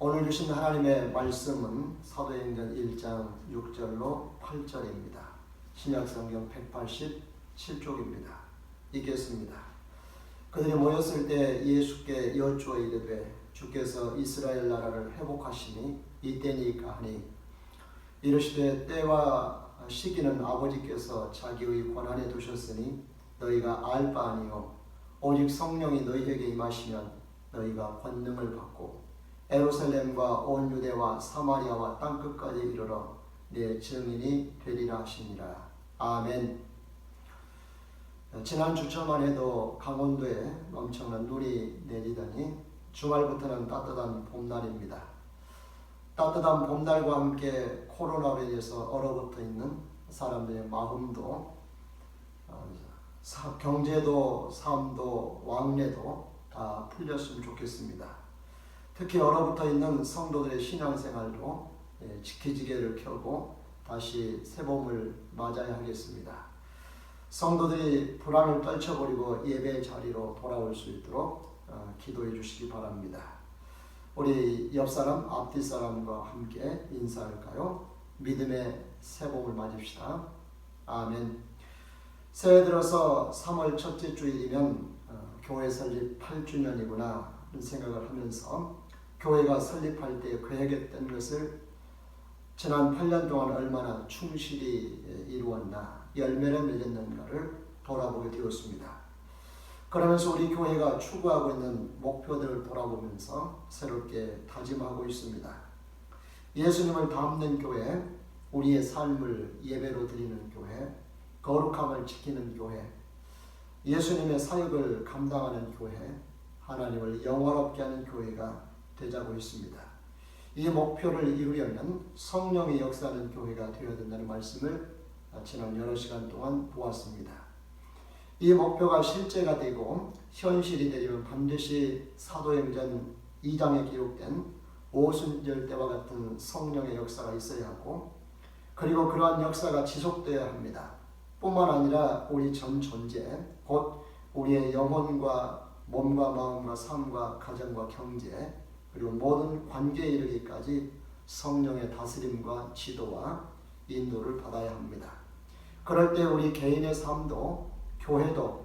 오늘 주신 하나님의 말씀은 사도행전 1장 6절로 8절입니다. 신약성경 187쪽입니다. 읽겠습니다. 그들이 모였을 때 예수께 여쭈어 이르되 주께서 이스라엘 나라를 회복하시니 이때니까 하니 이르시되 때와 시기는 아버지께서 자기의 권한에 두셨으니 너희가 알 바 아니요 오직 성령이 너희에게 임하시면 너희가 권능을 받고 예루살렘과 온 유대와 사마리아와 땅끝까지 이르러 내 증인이 되리라 하시니라. 아멘. 지난 주말만 해도 강원도에 엄청난 눈이 내리더니 주말부터는 따뜻한 봄날입니다. 따뜻한 봄날과 함께 코로나로 인해서 얼어붙어 있는 사람들의 마음도 경제도 삶도 왕래도 다 풀렸으면 좋겠습니다. 특히 얼어붙어 있는 성도들의 신앙생활도 지키지개를 켜고 다시 새봄을 맞아야 하겠습니다. 성도들이 불안을 떨쳐버리고 예배 자리로 돌아올 수 있도록 기도해 주시기 바랍니다. 우리 옆사람, 앞뒤 사람과 함께 인사할까요? 믿음의 새봄을 맞읍시다. 아멘. 새해 들어서 3월 첫째 주일이면 교회 설립 8주년이구나 생각을 하면서 교회가 설립할 때 계획했던 것을 지난 8년 동안 얼마나 충실히 이루었나, 열매를 맺었는가를 돌아보게 되었습니다. 그러면서 우리 교회가 추구하고 있는 목표들을 돌아보면서 새롭게 다짐하고 있습니다. 예수님을 닮는 교회, 우리의 삶을 예배로 드리는 교회, 거룩함을 지키는 교회, 예수님의 사역을 감당하는 교회, 하나님을 영화롭게 하는 교회가 되자고 있습니다. 이 목표를 이루려면 성령의 역사하는 교회가 되어야 된다는 말씀을 지난 여러 시간 동안 보았습니다. 이 목표가 실제가 되고 현실이 되려면 반드시 사도행전 2장에 기록된 오순절 때와 같은 성령의 역사가 있어야 하고, 그리고 그러한 역사가 지속되어야 합니다. 뿐만 아니라 우리 전 존재, 곧 우리의 영혼과 몸과 마음과 삶과 가정과 경제, 그리고 모든 관계에 이르기까지 성령의 다스림과 지도와 인도를 받아야 합니다. 그럴 때 우리 개인의 삶도 교회도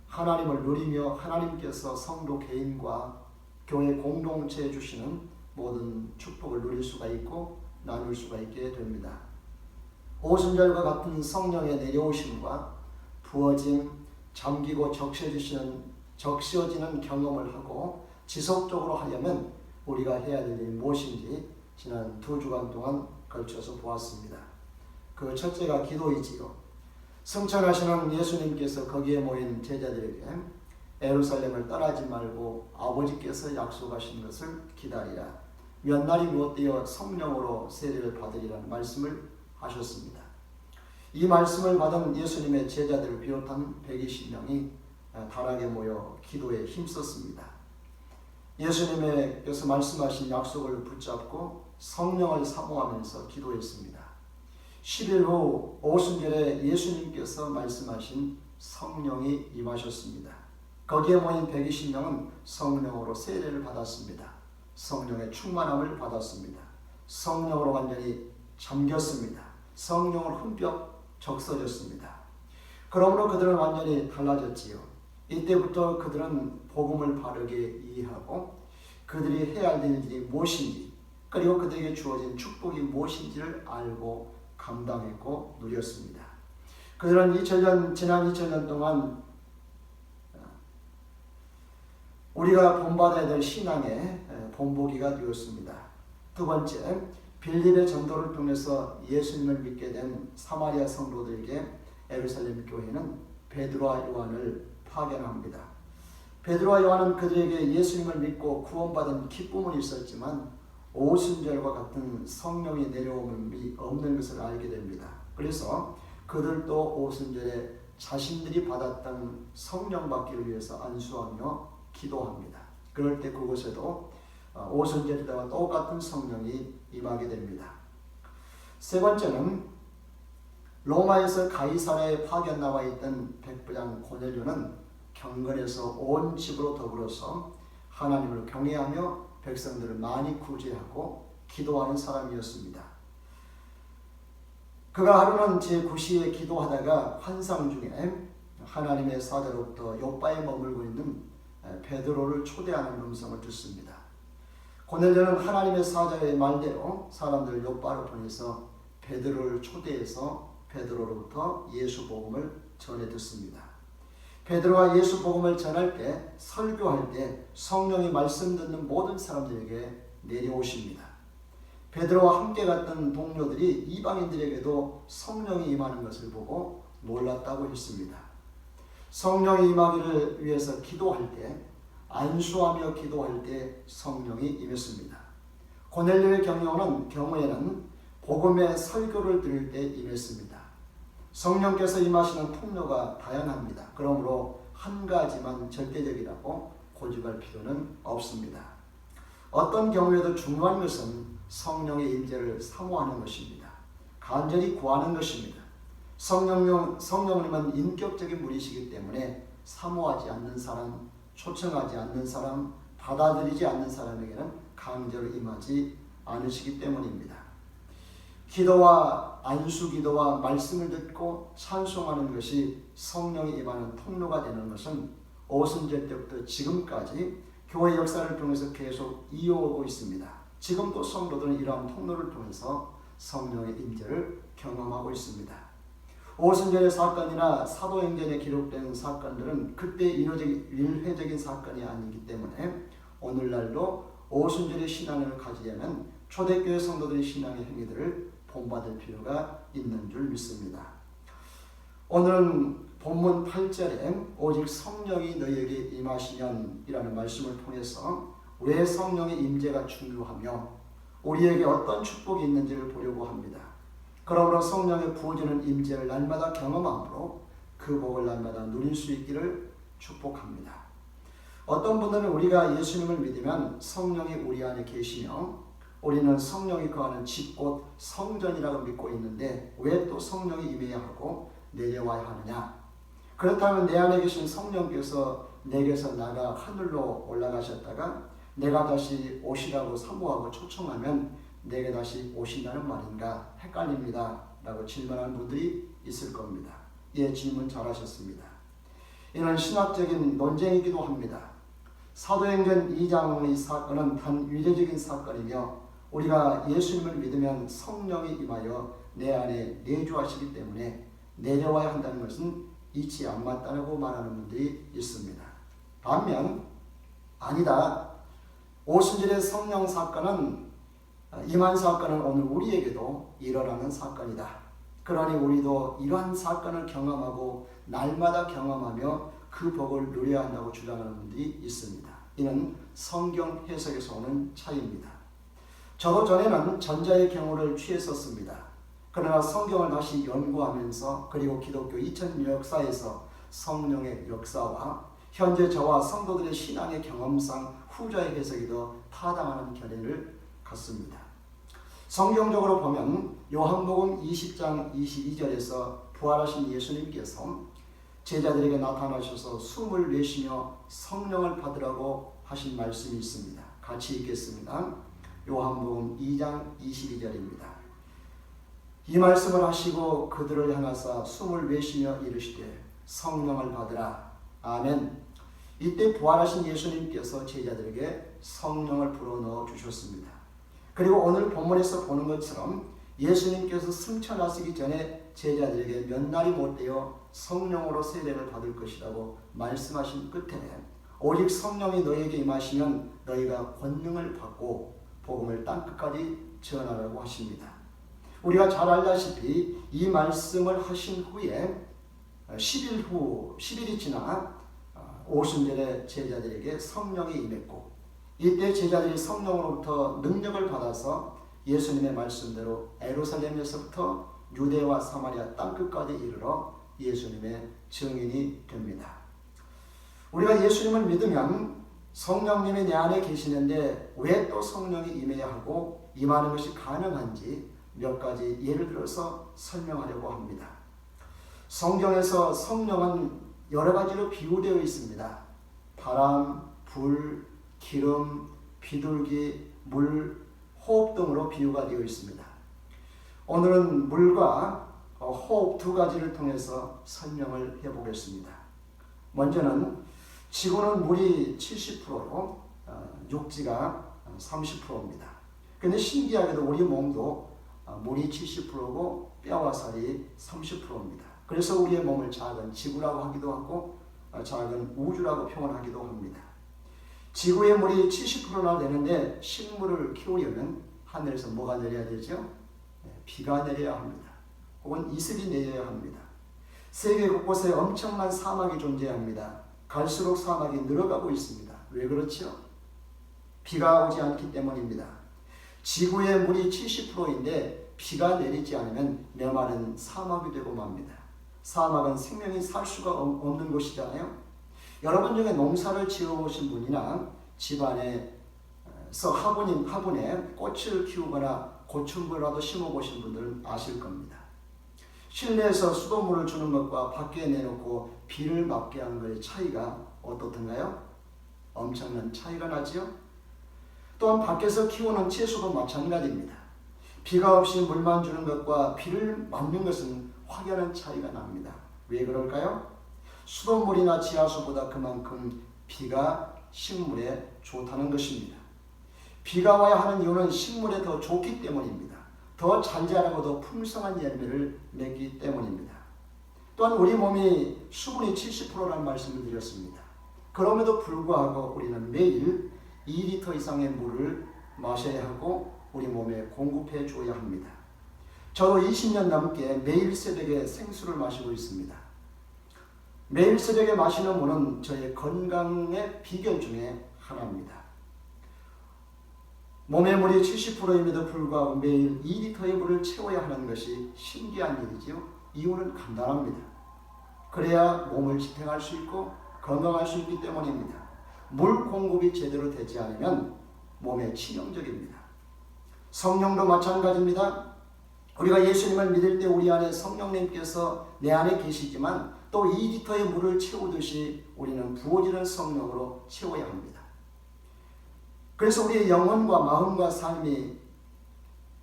하나님을 누리며 하나님께서 성도 개인과 교회 공동체에 주시는 모든 축복을 누릴 수가 있고 나눌 수가 있게 됩니다. 오순절과 같은 성령의 내려오심과 부어짐, 잠기고 적셔지는 경험을 하고 지속적으로 하려면 우리가 해야 될 일이 무엇인지 지난 2주간 동안 걸쳐서 보았습니다. 그 첫째가 기도이지요. 승천하시는 예수님께서 거기에 모인 제자들에게 예루살렘을 떠나지 말고 아버지께서 약속하신 것을 기다리라. 몇 날이 못되어 성령으로 세례를 받으리라는 말씀을 하셨습니다. 이 말씀을 받은 예수님의 제자들을 비롯한 120명이 단하게 모여 기도에 힘썼습니다. 예수님께서 말씀하신 약속을 붙잡고 성령을 사모하면서 기도했습니다. 10일 후 오순절에 예수님께서 말씀하신 성령이 임하셨습니다. 거기에 모인 120명은 성령으로 세례를 받았습니다. 성령의 충만함을 받았습니다. 성령으로 완전히 잠겼습니다. 성령으로 흠뻑 적셔졌습니다. 그러므로 그들은 완전히 달라졌지요. 이때부터 그들은 복음을 바르게 이해하고 그들이 해야 할 일이 무엇인지, 그리고 그들에게 주어진 축복이 무엇인지를 알고 감당했고 누렸습니다. 그들은 지난 2000년 동안 우리가 본받아야 될 신앙의 본보기가 되었습니다. 두 번째, 빌립의 전도를 통해서 예수님을 믿게 된 사마리아 성도들에게 예루살렘 교회는 베드로와 요한을 파견합니다. 베드로와 요한은 그들에게 예수님을 믿고 구원받은 기쁨은 있었지만 오순절과 같은 성령이 내려옴이 없는 것을 알게 됩니다. 그래서 그들도 오순절에 자신들이 받았던 성령 받기를 위해서 안수하며 기도합니다. 그럴 때 그곳에도 오순절 때와 똑같은 성령이 임하게 됩니다. 세 번째는 로마에서 가이사랴에 파견 나와 있던 백부장 고넬료는 경건에서 온 집으로 더불어서 하나님을 경외하며 백성들을 많이 구제하고 기도하는 사람이었습니다. 그가 하루는 제9시에 기도하다가 환상 중에 하나님의 사자로부터 요바에 머물고 있는 베드로를 초대하는 음성을 듣습니다. 고넬료는 하나님의 사자의 말대로 사람들을 요바로 보내서 베드로를 초대해서 베드로로부터 예수 복음을 전해 듣습니다. 베드로가 예수 복음을 전할 때, 설교할 때 성령이 말씀 듣는 모든 사람들에게 내려오십니다. 베드로와 함께 갔던 동료들이 이방인들에게도 성령이 임하는 것을 보고 놀랐다고 했습니다. 성령이 임하기를 위해서 기도할 때, 안수하며 기도할 때 성령이 임했습니다. 고넬료의 경우에는 복음의 설교를 들을 때 임했습니다. 성령께서 임하시는 통로가 다양합니다. 그러므로 한 가지만 절대적이라고 고집할 필요는 없습니다. 어떤 경우에도 중요한 것은 성령의 임재를 사모하는 것입니다. 간절히 구하는 것입니다. 성령님은 인격적인 분이시기 때문에 사모하지 않는 사람, 초청하지 않는 사람, 받아들이지 않는 사람에게는 강제로 임하지 않으시기 때문입니다. 기도와 안수기도와 말씀을 듣고 찬송하는 것이 성령이 임하는 통로가 되는 것은 오순절 때부터 지금까지 교회 역사를 통해서 계속 이어오고 있습니다. 지금도 성도들은 이러한 통로를 통해서 성령의 임재를 경험하고 있습니다. 오순절의 사건이나 사도행전에 기록된 사건들은 그때 일회적인 사건이 아니기 때문에 오늘날도 오순절의 신앙을 가지려면 초대교회 성도들의 신앙의 행위들을 본받을 필요가 있는 줄 믿습니다. 오늘은 본문 8절에 오직 성령이 너희에게 임하시면 이라는 말씀을 통해서 왜 성령의 임재가 중요하며 우리에게 어떤 축복이 있는지를 보려고 합니다. 그러므로 성령의 부어주는 임재를 날마다 경험함으로 그 복을 날마다 누릴 수 있기를 축복합니다. 어떤 분들은 우리가 예수님을 믿으면 성령이 우리 안에 계시며 우리는 성령이 거하는 집 곧 성전이라고 믿고 있는데 왜 또 성령이 임해야 하고 내려와야 하느냐? 그렇다면 내 안에 계신 성령께서 내게서 나가 하늘로 올라가셨다가 내가 다시 오시라고 사모하고 초청하면 내게 다시 오신다는 말인가 헷갈립니다 라고 질문하는 분들이 있을 겁니다. 예, 질문 잘하셨습니다. 이는 신학적인 논쟁이기도 합니다. 사도행전 2장의 사건은 단 위례적인 사건이며 우리가 예수님을 믿으면 성령이 임하여 내 안에 내주하시기 때문에 내려와야 한다는 것은 이치 안 맞다고 말하는 분들이 있습니다. 반면 아니다. 오순절의 성령 사건은 임한 사건은 오늘 우리에게도 일어나는 사건이다. 그러니 우리도 이러한 사건을 경험하고 날마다 경험하며 그 복을 누려야 한다고 주장하는 분들이 있습니다. 이는 성경 해석에서 오는 차이입니다. 저도 전에는 전자의 경우를 취했었습니다. 그러나 성경을 다시 연구하면서 그리고 기독교 2000년 역사에서 성령의 역사와 현재 저와 성도들의 신앙의 경험상 후자의 해석이 더 타당하는 견해를 갖습니다. 성경적으로 보면 요한복음 20장 22절에서 부활하신 예수님께서 제자들에게 나타나셔서 숨을 내쉬며 성령을 받으라고 하신 말씀이 있습니다. 같이 읽겠습니다. 요한복음 2장 22절입니다. 이 말씀을 하시고 그들을 향하사 숨을 내쉬며 이르시되 성령을 받으라. 아멘. 이때 부활하신 예수님께서 제자들에게 성령을 불어넣어 주셨습니다. 그리고 오늘 본문에서 보는 것처럼 예수님께서 승천하시기 전에 제자들에게 몇 날이 못되어 성령으로 세례를 받을 것이라고 말씀하신 끝에 오직 성령이 너희에게 임하시면 너희가 권능을 받고 복음을 땅끝까지 전하라고 하십니다. 우리가 잘 알다시피 이 말씀을 하신 후에 10일이 지나 오순절에 제자들에게 성령이 임했고 이때 제자들이 성령으로부터 능력을 받아서 예수님의 말씀대로 예루살렘에서부터 유대와 사마리아 땅끝까지 이르러 예수님의 증인이 됩니다. 우리가 예수님을 믿으면 성령님이 내 안에 계시는데 왜 또 성령이 임해야 하고 임하는 것이 가능한지 몇 가지 예를 들어서 설명하려고 합니다. 성경에서 성령은 여러 가지로 비유되어 있습니다. 바람, 불, 기름, 비둘기, 물, 호흡 등으로 비유가 되어 있습니다. 오늘은 물과 호흡 두 가지를 통해서 설명을 해보겠습니다. 먼저는 지구는 물이 70%로 육지가 30%입니다. 그런데 신기하게도 우리 몸도 물이 70%고 뼈와 살이 30%입니다. 그래서 우리의 몸을 작은 지구라고 하기도 하고 작은 우주라고 표현하기도 합니다. 지구의 물이 70%나 되는데 식물을 키우려면 하늘에서 뭐가 내려야 되죠? 비가 내려야 합니다. 혹은 이슬이 내려야 합니다. 세계 곳곳에 엄청난 사막이 존재합니다. 갈수록 사막이 늘어가고 있습니다. 왜 그렇죠? 비가 오지 않기 때문입니다. 지구의 물이 70%인데 비가 내리지 않으면 메마른 사막이 되고 맙니다. 사막은 생명이 살 수가 없는 곳이잖아요. 여러분 중에 농사를 지어보신 분이나 집안에서 화분에 꽃을 키우거나 고추라도 심어보신 분들은 아실 겁니다. 실내에서 수돗물을 주는 것과 밖에 내놓고 비를 맞게 하는 것의 차이가 어떻던가요? 엄청난 차이가 나지요. 또한 밖에서 키우는 채소도 마찬가지입니다. 비가 없이 물만 주는 것과 비를 맞는 것은 확연한 차이가 납니다. 왜 그럴까요? 수돗물이나 지하수보다 그만큼 비가 식물에 좋다는 것입니다. 비가 와야 하는 이유는 식물에 더 좋기 때문입니다. 더 잘 자라고 더 풍성한 열매를 맺기 때문입니다. 또한 우리 몸이 수분이 70%라는 말씀을 드렸습니다. 그럼에도 불구하고 우리는 매일 2리터 이상의 물을 마셔야 하고 우리 몸에 공급해 줘야 합니다. 저도 20년 넘게 매일 새벽에 생수를 마시고 있습니다. 매일 새벽에 마시는 물은 저의 건강의 비결 중에 하나입니다. 몸의 물이 70%임에도 불구하고 매일 2리터의 물을 채워야 하는 것이 신기한 일이지요. 이유는 간단합니다. 그래야 몸을 지탱할 수 있고 건강할 수 있기 때문입니다. 물 공급이 제대로 되지 않으면 몸에 치명적입니다. 성령도 마찬가지입니다. 우리가 예수님을 믿을 때 우리 안에 성령님께서 내 안에 계시지만 또 2리터의 물을 채우듯이 우리는 부어지는 성령으로 채워야 합니다. 그래서 우리의 영혼과 마음과 삶이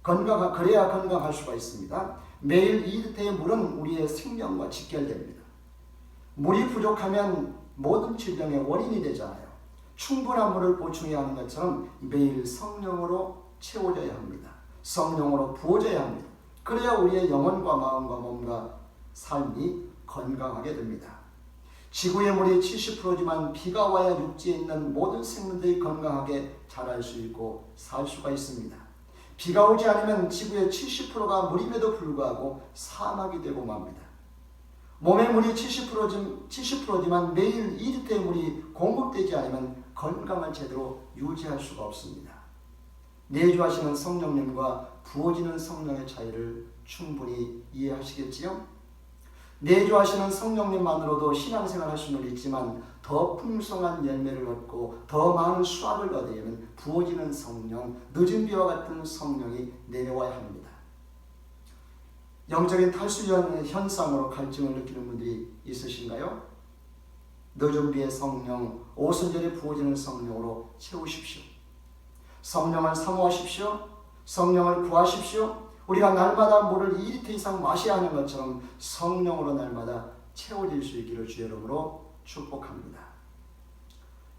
그래야 건강할 수가 있습니다. 매일 2리터의 물은 우리의 생명과 직결됩니다. 물이 부족하면 모든 질병의 원인이 되잖아요. 충분한 물을 보충해야 하는 것처럼 매일 성령으로 채워져야 합니다. 성령으로 부어져야 합니다. 그래야 우리의 영혼과 마음과 몸과 삶이 건강하게 됩니다. 지구의 물이 70%지만 비가 와야 육지에 있는 모든 생물들이 건강하게 자랄 수 있고 살 수가 있습니다. 비가 오지 않으면 지구의 70%가 물임에도 불구하고 사막이 되고 맙니다. 몸의 물이 70%지만 매일 2리터의 물이 공급되지 않으면 건강을 제대로 유지할 수가 없습니다. 내주하시는 성령님과 부어지는 성령의 차이를 충분히 이해하시겠지요? 내주하시는 성령님만으로도 신앙생활 할 수는 있지만 더 풍성한 열매를 얻고 더 많은 수확을 얻으려면 부어지는 성령, 늦은 비와 같은 성령이 내려와야 합니다. 영적인 탈수 현상으로 갈증을 느끼는 분들이 있으신가요? 늦은 비의 성령, 오순절에 부어지는 성령으로 채우십시오. 성령을 사모하십시오. 성령을 구하십시오. 우리가 날마다 물을 2리터 이상 마셔야 하는 것처럼 성령으로 날마다 채워질 수 있기를 주의 이름으로 축복합니다.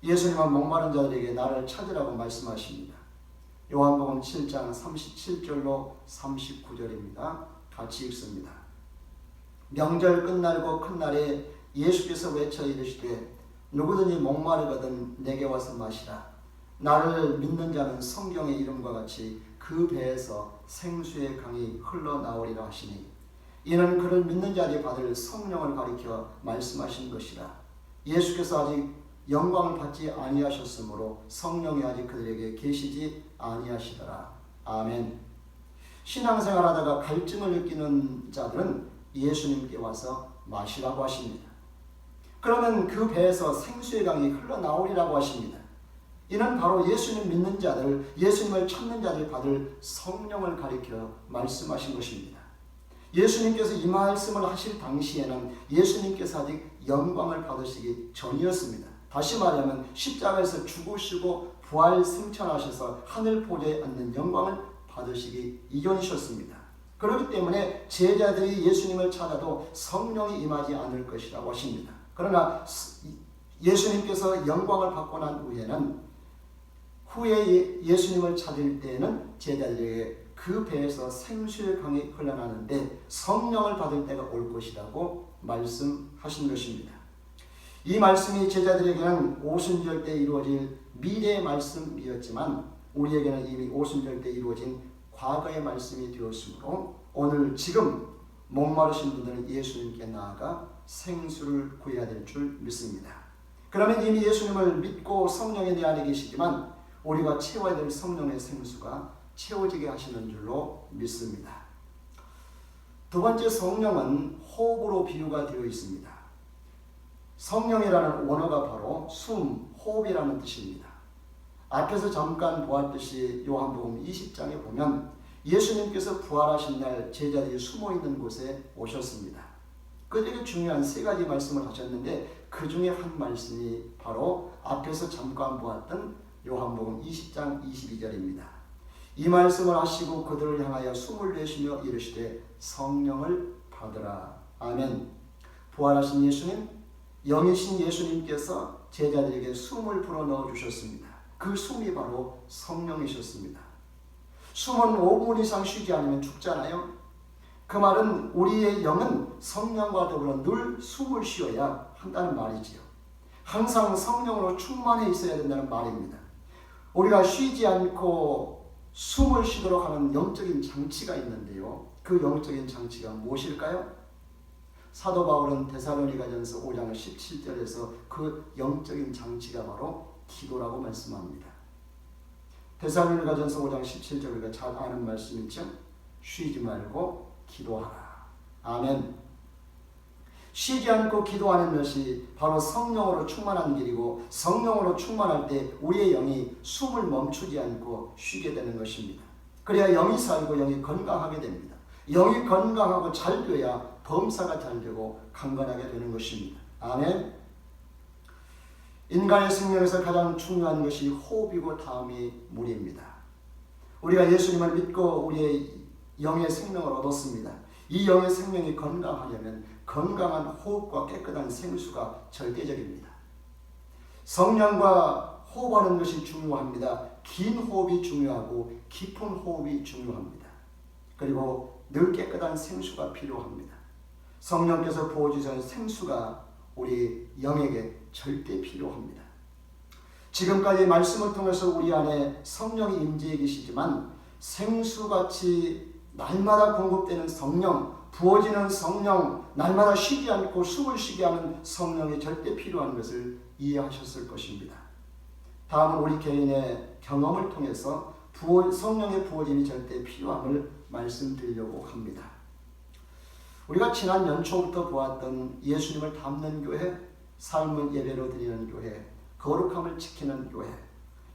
예수님은 목마른 자들에게 나를 찾으라고 말씀하십니다. 요한복음 7장 37절로 39절입니다. 같이 읽습니다. 명절 끝날고 큰 날에 예수께서 외쳐 이르시되 누구든지 목마르거든 내게 와서 마시라. 나를 믿는 자는 성경의 이름과 같이 그 배에서 생수의 강이 흘러나오리라 하시니 이는 그를 믿는 자들이 받을 성령을 가리켜 말씀하신 것이라. 예수께서 아직 영광을 받지 아니하셨으므로 성령이 아직 그들에게 계시지 아니하시더라. 아멘. 신앙생활하다가 갈증을 느끼는 자들은 예수님께 와서 마시라고 하십니다. 그러면 그 배에서 생수의 강이 흘러나오리라고 하십니다. 이는 바로 예수님 믿는 자들, 예수님을 찾는 자들 받을 성령을 가리켜 말씀하신 것입니다. 예수님께서 이 말씀을 하실 당시에는 예수님께서 아직 영광을 받으시기 전이었습니다. 다시 말하면 십자가에서 죽으시고 부활 승천하셔서 하늘 보좌에 앉는 영광을 받으시기 이전이셨습니다. 그렇기 때문에 제자들이 예수님을 찾아도 성령이 임하지 않을 것이라고 하십니다. 그러나 예수님께서 영광을 받고 난 후에 예수님을 찾을 때에는 제자들에게 그 배에서 생수의 강이 흘러나는데 성령을 받을 때가 올 것이라고 말씀하신 것입니다. 이 말씀이 제자들에게는 오순절 때 이루어질 미래의 말씀이었지만 우리에게는 이미 오순절 때 이루어진 과거의 말씀이 되었으므로 오늘 지금 목마르신 분들은 예수님께 나아가 생수를 구해야 될 줄 믿습니다. 그러면 이미 예수님을 믿고 성령이 내 안에 계시지만 우리가 채워야 될 성령의 생수가 채워지게 하시는 줄로 믿습니다. 두 번째, 성령은 호흡으로 비유가 되어 있습니다. 성령이라는 원어가 바로 숨, 호흡이라는 뜻입니다. 앞에서 잠깐 보았듯이 요한복음 20장에 보면 예수님께서 부활하신 날 제자들이 숨어있는 곳에 오셨습니다. 그들이 중요한 세 가지 말씀을 하셨는데 그 중에 한 말씀이 바로 앞에서 잠깐 보았던 요한복음 20장 22절입니다. 이 말씀을 하시고 그들을 향하여 숨을 내쉬며 이르시되 성령을 받으라. 아멘. 부활하신 예수님, 영이신 예수님께서 제자들에게 숨을 불어넣어 주셨습니다. 그 숨이 바로 성령이셨습니다. 숨은 5분 이상 쉬지 않으면 죽잖아요. 그 말은 우리의 영은 성령과 더불어 늘 숨을 쉬어야 한다는 말이지요. 항상 성령으로 충만해 있어야 된다는 말입니다. 우리가 쉬지 않고 숨을 쉬도록 하는 영적인 장치가 있는데요. 그 영적인 장치가 무엇일까요? 사도 바울은 데살로니가전서 5장 17절에서 그 영적인 장치가 바로 기도라고 말씀합니다. 데살로니가전서 5장 17절 우리가 잘 아는 말씀이죠. 쉬지 말고 기도하라. 아멘. 쉬지 않고 기도하는 것이 바로 성령으로 충만한 길이고 성령으로 충만할 때 우리의 영이 숨을 멈추지 않고 쉬게 되는 것입니다. 그래야 영이 살고 영이 건강하게 됩니다. 영이 건강하고 잘 되어야 범사가 잘 되고 강건하게 되는 것입니다. 아멘. 인간의 생명에서 가장 중요한 것이 호흡이고 다음이 물입니다. 우리가 예수님을 믿고 우리의 영의 생명을 얻었습니다. 이 영의 생명이 건강하려면 건강한 호흡과 깨끗한 생수가 절대적입니다. 성령과 호흡하는 것이 중요합니다. 긴 호흡이 중요하고 깊은 호흡이 중요합니다. 그리고 늘 깨끗한 생수가 필요합니다. 성령께서 부어주시는 생수가 우리 영에게 절대 필요합니다. 지금까지 말씀을 통해서 우리 안에 성령이 임재해 계시지만 생수같이 날마다 공급되는 성령, 부어지는 성령, 날마다 쉬지 않고 숨을 쉬게 하는 성령이 절대 필요한 것을 이해하셨을 것입니다. 다음은 우리 개인의 경험을 통해서 성령의 부어짐이 절대 필요함을 말씀드리려고 합니다. 우리가 지난 연초부터 보았던 예수님을 닮는 교회, 삶을 예배로 드리는 교회, 거룩함을 지키는 교회,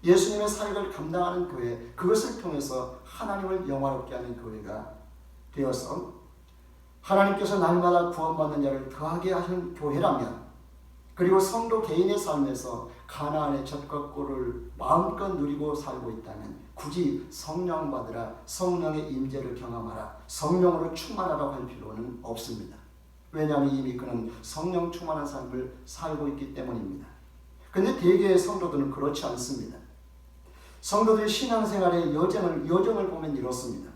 예수님의 사역을 감당하는 교회, 그것을 통해서 하나님을 영화롭게 하는 교회가 되어서 하나님께서 날마다 구원받는 자를 더하게 하신 교회라면, 그리고 성도 개인의 삶에서 가나안의 젖과 꿀을 마음껏 누리고 살고 있다면 굳이 성령 받으라, 성령의 임재를 경험하라, 성령으로 충만하라고 할 필요는 없습니다. 왜냐하면 이미 그는 성령 충만한 삶을 살고 있기 때문입니다. 그런데 대개의 성도들은 그렇지 않습니다. 성도들의 신앙생활의 여정을 보면 이렇습니다.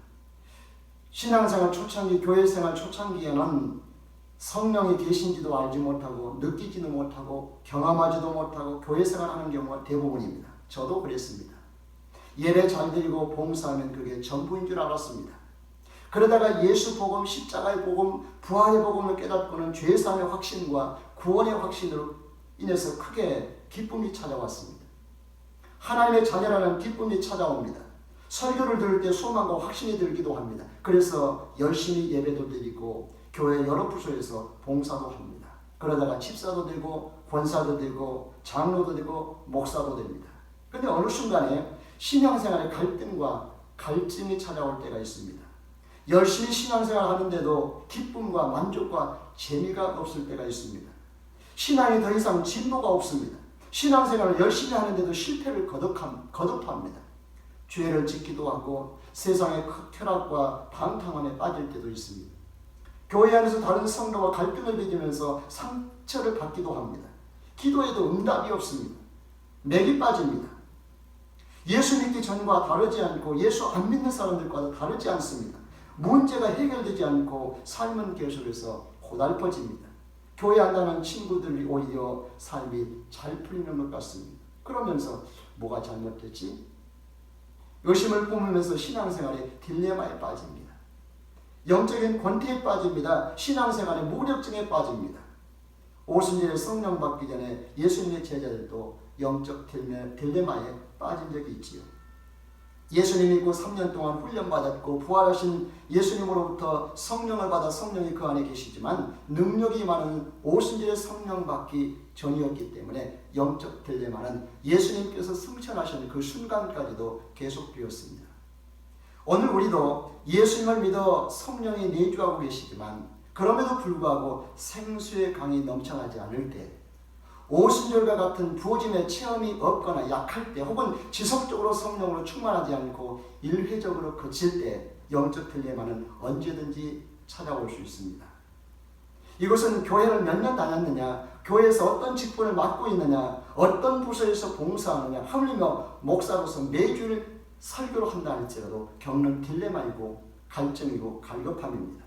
신앙생활 초창기, 교회생활 초창기에는 성령이 계신지도 알지 못하고 느끼지도 못하고 경험하지도 못하고 교회생활하는 경우가 대부분입니다. 저도 그랬습니다. 예배 잘 드리고 봉사하면 그게 전부인 줄 알았습니다. 그러다가 예수 복음, 십자가의 복음, 부활의 복음을 깨닫고는 죄사함의 확신과 구원의 확신으로 인해서 크게 기쁨이 찾아왔습니다. 하나님의 자녀라는 기쁨이 찾아옵니다. 설교를 들을 때 소망과 확신이 들기도 합니다. 그래서 열심히 예배도 드리고 교회 여러 부서에서 봉사도 합니다. 그러다가 집사도 되고 권사도 되고 장로도 되고 목사도 됩니다. 그런데 어느 순간에 신앙생활에 갈등과 갈증이 찾아올 때가 있습니다. 열심히 신앙생활 하는데도 기쁨과 만족과 재미가 없을 때가 있습니다. 신앙이 더 이상 진도가 없습니다. 신앙생활을 열심히 하는데도 실패를 거듭합니다. 죄를 짓기도 하고 세상의 쾌락과 방탕함에 빠질 때도 있습니다. 교회 안에서 다른 성도와 갈등을 빚으면서 상처를 받기도 합니다. 기도에도 응답이 없습니다. 맥이 빠집니다. 예수 믿기 전과 다르지 않고 예수 안 믿는 사람들과 다르지 않습니다. 문제가 해결되지 않고 삶은 계속해서 고달퍼집니다. 교회 안 가는 친구들이 오히려 삶이 잘 풀리는 것 같습니다. 그러면서 뭐가 잘못됐지? 의심을 뿜으면서 신앙생활의 딜레마에 빠집니다. 영적인 권태에 빠집니다. 신앙생활의 무력증에 빠집니다. 오순절에 성령 받기 전에 예수님의 제자들도 영적 딜레마에 빠진 적이 있지요. 예수님 믿고 3년 동안 훈련받았고 부활하신 예수님으로부터 성령을 받아 성령이 그 안에 계시지만 능력이 많은 오순절에 성령 받기 전이었기 때문에 영적 딜레마는 예수님께서 승천하신 그 순간까지도 계속되었습니다. 오늘 우리도 예수님을 믿어 성령이 내주하고 계시지만 그럼에도 불구하고 생수의 강이 넘쳐나지 않을 때, 오순절과 같은 부어짐의 체험이 없거나 약할 때, 혹은 지속적으로 성령으로 충만하지 않고 일회적으로 그칠 때 영적 딜레마는 언제든지 찾아올 수 있습니다. 이것은 교회를 몇 년 다녔느냐, 교회에서 어떤 직분을 맡고 있느냐, 어떤 부서에서 봉사하느냐, 하물며 목사로서 매주일 설교를 한다 할지라도 겪는 딜레마이고 갈증이고 갈급함입니다.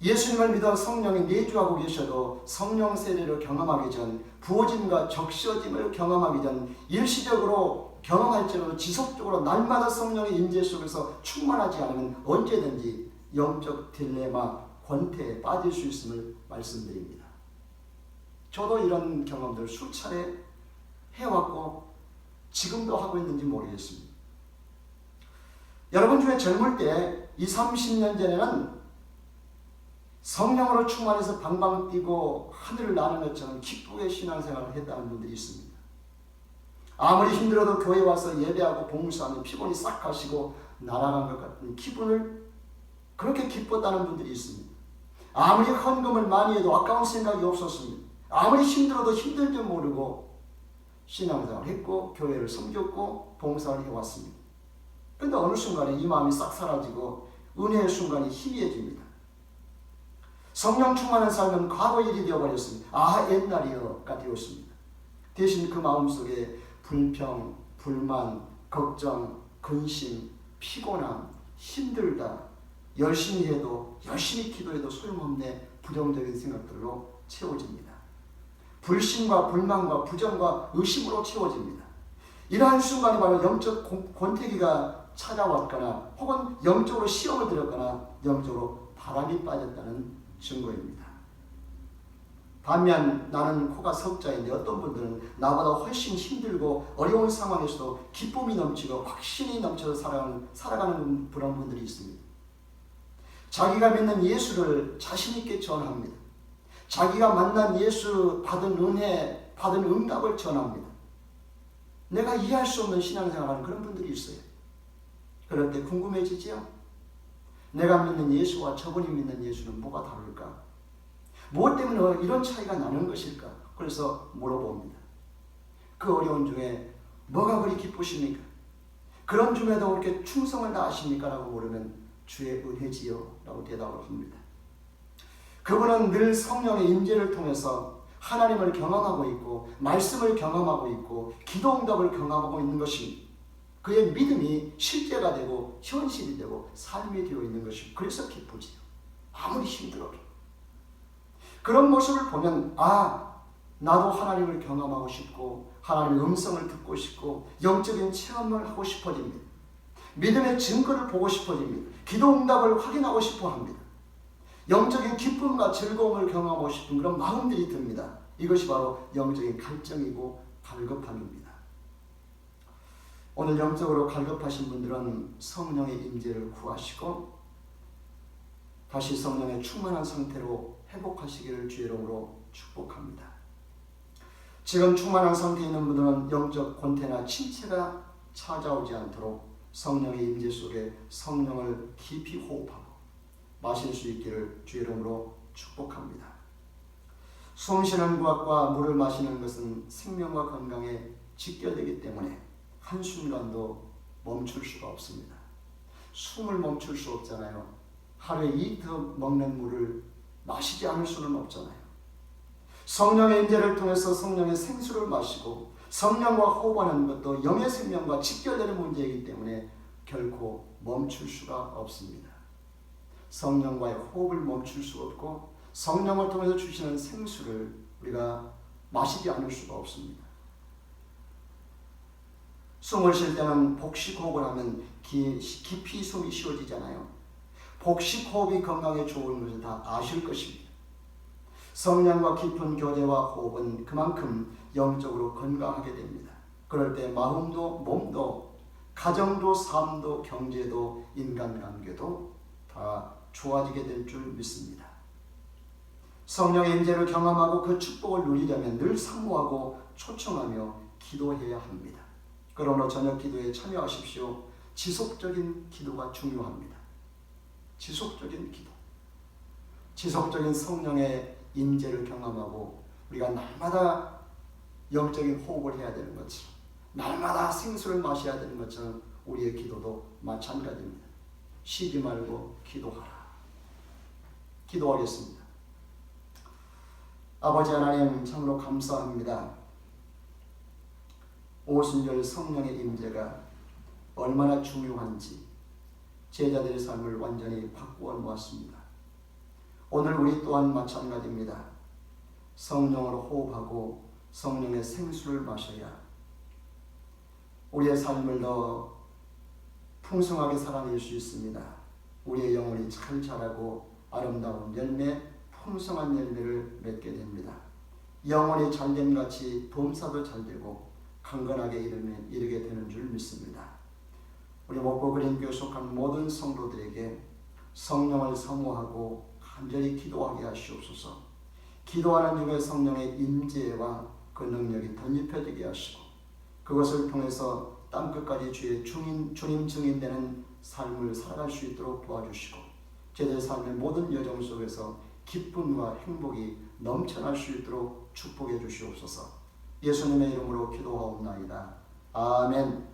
예수님을 믿어 성령이 내주하고 계셔도 성령 세례를 경험하기 전, 부어짐과 적셔짐을 경험하기 전, 일시적으로 경험할지라도 지속적으로 날마다 성령의 임재 속에서 충만하지 않으면 언제든지 영적 딜레마, 권태에 빠질 수 있음을 말씀드립니다. 저도 이런 경험들 수차례 해왔고 지금도 하고 있는지 모르겠습니다. 여러분 중에 젊을 때 20, 30년 전에는 성령으로 충만해서 방방 뛰고 하늘을 나는 것처럼 기쁘게 신앙생활을 했다는 분들이 있습니다. 아무리 힘들어도 교회 와서 예배하고 봉사하면 피곤이 싹 가시고 날아간 것 같은 기분을 그렇게 기뻤다는 분들이 있습니다. 아무리 헌금을 많이 해도 아까운 생각이 없었습니다. 아무리 힘들어도 힘들 줄 모르고 신앙생활을 했고 교회를 섬겼고 봉사를 해왔습니다. 그런데 어느 순간에 이 마음이 싹 사라지고 은혜의 순간이 희미해집니다. 성령 충만한 삶은 과거 일이 되어버렸습니다. 아, 옛날이여가 되었습니다. 대신 그 마음속에 불평, 불만, 걱정, 근심, 피곤함, 힘들다, 열심히 해도 열심히 기도해도 소용없네, 부정적인 생각들로 채워집니다. 불신과 불만과 부정과 의심으로 채워집니다. 이러한 순간이 바로 영적 권태기가 찾아왔거나 혹은 영적으로 시험을 들었거나 영적으로 바람이 빠졌다는 증거입니다. 반면 나는 코가 석자인데 어떤 분들은 나보다 훨씬 힘들고 어려운 상황에서도 기쁨이 넘치고 확신이 넘쳐서 살아가는 그런 분들이 있습니다. 자기가 믿는 예수를 자신 있게 전합니다. 자기가 만난 예수, 받은 은혜, 받은 응답을 전합니다. 내가 이해할 수 없는 신앙생활을 하는 그런 분들이 있어요. 그럴 때 궁금해지지요? 내가 믿는 예수와 저분이 믿는 예수는 뭐가 다를까? 무엇 때문에 이런 차이가 나는 것일까? 그래서 물어봅니다. 그 어려운 중에 뭐가 그리 기쁘십니까? 그런 중에도 그렇게 충성을 다하십니까? 라고 물으면 주의 은혜지요 라고 대답을 합니다. 그분은 늘 성령의 임재를 통해서 하나님을 경험하고 있고 말씀을 경험하고 있고 기도 응답을 경험하고 있는 것입니다. 그의 믿음이 실제가 되고 현실이 되고 삶이 되어 있는 것이 그래서 기쁘지요. 아무리 힘들어도. 그런 모습을 보면 아, 나도 하나님을 경험하고 싶고 하나님의 음성을 듣고 싶고 영적인 체험을 하고 싶어집니다. 믿음의 증거를 보고 싶어집니다. 기도 응답을 확인하고 싶어 합니다. 영적인 기쁨과 즐거움을 경험하고 싶은 그런 마음들이 듭니다. 이것이 바로 영적인 갈증이고 갈급함입니다. 오늘 영적으로 갈급하신 분들은 성령의 임재를 구하시고 다시 성령의 충만한 상태로 회복하시기를 주의 이름으로 축복합니다. 지금 충만한 상태에 있는 분들은 영적 권태나 침체가 찾아오지 않도록 성령의 임재 속에 성령을 깊이 호흡하고 마실 수 있기를 주의 이름으로 축복합니다. 숨쉬는 것과 물을 마시는 것은 생명과 건강에 직결되기 때문에 한순간도 멈출 수가 없습니다. 숨을 멈출 수 없잖아요. 하루에 2턱 먹는 물을 마시지 않을 수는 없잖아요. 성령의 인재를 통해서 성령의 생수를 마시고 성령과 호흡하는 것도 영의 생명과 직결되는 문제이기 때문에 결코 멈출 수가 없습니다. 성령과의 호흡을 멈출 수 없고 성령을 통해서 주시는 생수를 우리가 마시지 않을 수가 없습니다. 숨을 쉴 때는 복식호흡을 하면 깊이 숨이 쉬어지잖아요. 복식호흡이 건강에 좋은 것을 다 아실 것입니다. 성령과 깊은 교제와 호흡은 그만큼 영적으로 건강하게 됩니다. 그럴 때 마음도 몸도 가정도 삶도 경제도 인간관계도 다 좋아지게 될 줄 믿습니다. 성령의 임재를 경험하고 그 축복을 누리려면 늘 사모하고 초청하며 기도해야 합니다. 그러므로 저녁 기도에 참여하십시오. 지속적인 기도가 중요합니다. 지속적인 기도. 지속적인 성령의 임재를 경험하고 우리가 날마다 영적인 호흡을 해야 되는 것처럼 날마다 생수를 마셔야 되는 것처럼 우리의 기도도 마찬가지입니다. 쉬지 말고 기도하라. 기도하겠습니다. 아버지 하나님 참으로 감사합니다. 오순절 성령의 임재가 얼마나 중요한지 제자들의 삶을 완전히 바꾸어 놓았습니다. 오늘 우리 또한 마찬가지입니다. 성령으로 호흡하고 성령의 생수를 마셔야 우리의 삶을 더 풍성하게 살아낼 수 있습니다. 우리의 영혼이 잘 자라고 아름다운 열매, 풍성한 열매를 맺게 됩니다. 영혼이 잘됨 같이 범사도 잘되고 강건하게 이르게 되는 줄 믿습니다. 우리 목포그린교회 속한 모든 성도들에게 성령을 사모하고 간절히 기도하게 하시옵소서. 기도하는 중에 성령의 임재와 그 능력이 덧입혀지게 하시고 그것을 통해서 땅끝까지 주의 주님 증인되는 삶을 살아갈 수 있도록 도와주시고 제자의 삶의 모든 여정 속에서 기쁨과 행복이 넘쳐날 수 있도록 축복해 주시옵소서. 예수님의 이름으로 기도하옵나이다. 아멘.